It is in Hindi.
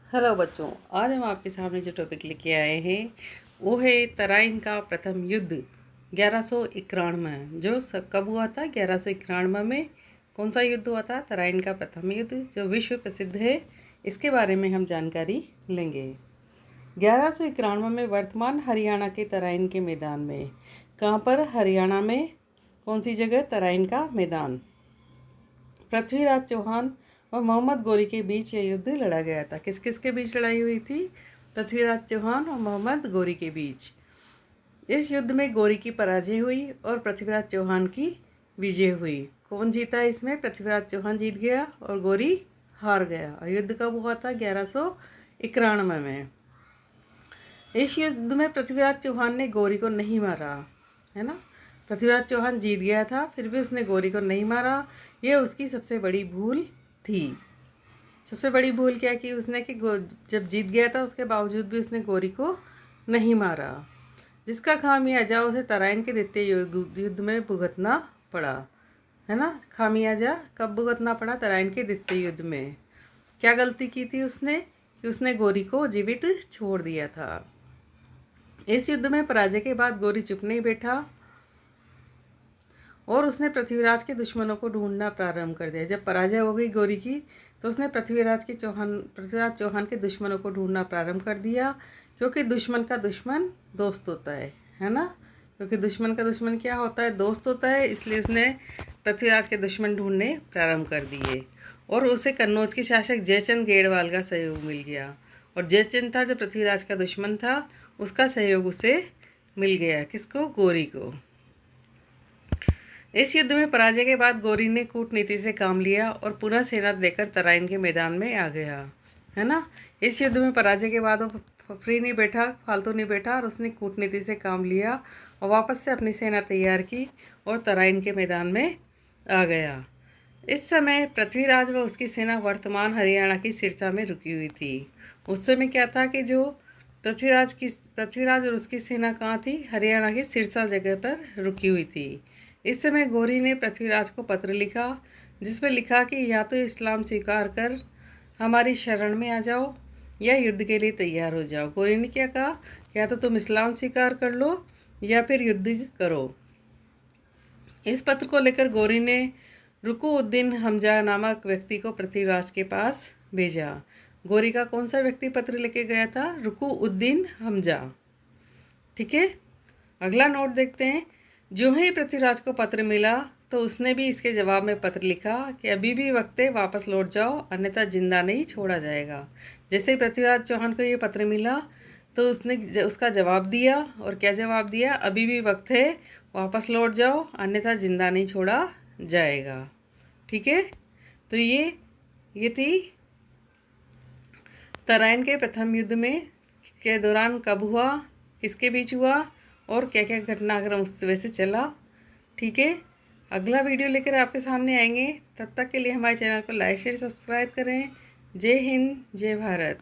हेलो बच्चों, आज हम आपके सामने जो टॉपिक लेके आए हैं वो है तराइन का प्रथम युद्ध 1191। कब हुआ था? 1191 में। कौन सा युद्ध हुआ था? तराइन का प्रथम युद्ध, जो विश्व प्रसिद्ध है। इसके बारे में हम जानकारी लेंगे। 1191 में वर्तमान हरियाणा के तराइन के मैदान में। कहाँ पर? हरियाणा में। कौन सी जगह? तराइन का मैदान। पृथ्वीराज चौहान और मोहम्मद गोरी के बीच यह युद्ध लड़ा गया था। किस किस के बीच लड़ाई हुई थी? पृथ्वीराज चौहान और मोहम्मद गोरी के बीच। इस युद्ध में गोरी की पराजय हुई और पृथ्वीराज चौहान की विजय हुई। कौन जीता इसमें? पृथ्वीराज चौहान जीत गया और गोरी हार गया। और युद्ध कब हुआ था? 1191 में। इस युद्ध में पृथ्वीराज चौहान ने गोरी को नहीं मारा, है ना। पृथ्वीराज चौहान जीत गया था, फिर भी उसने गोरी को नहीं मारा। ये उसकी सबसे बड़ी भूल थी। सबसे बड़ी भूल क्या की उसने कि जब जीत गया था उसके बावजूद भी उसने गोरी को नहीं मारा, जिसका खामियाजा उसे तराइन के द्वितीय युद्ध में भुगतना पड़ा, है ना। खामियाजा कब भुगतना पड़ा? तराइन के द्वितीय युद्ध में। क्या गलती की थी उसने? कि उसने गोरी को जीवित छोड़ दिया था। इस युद्ध में पराजय के बाद गोरी चुप नहीं बैठा और उसने पृथ्वीराज के दुश्मनों को ढूंढना प्रारंभ कर दिया। जब पराजय हो गई गोरी की तो उसने पृथ्वीराज चौहान के दुश्मनों को ढूंढना प्रारंभ कर दिया, क्योंकि दुश्मन का दुश्मन दोस्त होता है ना। क्योंकि दुश्मन का दुश्मन क्या होता है? दोस्त होता है। इसलिए उसने पृथ्वीराज के दुश्मन ढूंढने प्रारंभ कर दिए और उसे कन्नौज के शासक जयचंद गेड़वाल का सहयोग मिल गया। और जयचंद था जो पृथ्वीराज का दुश्मन था, उसका सहयोग उसे मिल गया। किसको? गोरी को। इस युद्ध में पराजय के बाद गोरी ने कूटनीति से काम लिया और पुनः सेना देकर तराइन के मैदान में आ गया, है ना। इस युद्ध में पराजय के बाद वो फ्री नहीं बैठा, फालतू नहीं बैठा और उसने कूटनीति से काम लिया और वापस से अपनी सेना तैयार की और तराइन के मैदान में आ गया। इस समय पृथ्वीराज व उसकी सेना वर्तमान हरियाणा की सिरसा में रुकी हुई थी। उस समय क्या था कि जो पृथ्वीराज और उसकी सेना कहाँ थी? हरियाणा की सिरसा जगह पर रुकी हुई थी। इस समय गोरी ने पृथ्वीराज को पत्र लिखा, जिसमें लिखा कि या तो इस्लाम स्वीकार कर हमारी शरण में आ जाओ या युद्ध के लिए तैयार हो जाओ। गोरी ने क्या कहा? या तो तुम इस्लाम स्वीकार कर लो या फिर युद्ध करो। इस पत्र को लेकर गोरी ने रुकू-उद-दीन हमजा नामक व्यक्ति को पृथ्वीराज के पास भेजा। गोरी का कौन सा व्यक्ति पत्र लेके गया था? रुकू-उद-दीन हमजा। ठीक है, अगला नोट देखते हैं। जो ही पृथ्वीराज को पत्र मिला तो उसने भी इसके जवाब में पत्र लिखा कि अभी भी वक्त है, वापस लौट जाओ, अन्यथा जिंदा नहीं छोड़ा जाएगा। जैसे ही पृथ्वीराज चौहान को ये पत्र मिला तो उसने उसका जवाब दिया। और क्या जवाब दिया? अभी भी वक्त है, वापस लौट जाओ, अन्यथा जिंदा नहीं छोड़ा जाएगा। ठीक है, तो ये थी तराइन के प्रथम युद्ध में के दौरान कब हुआ, किसके बीच हुआ और क्या क्या घटनाक्रम उस वजह चला। ठीक है, अगला वीडियो लेकर आपके सामने आएंगे। तब तक के लिए हमारे चैनल को लाइक शेयर सब्सक्राइब करें। जय हिंद, जय भारत।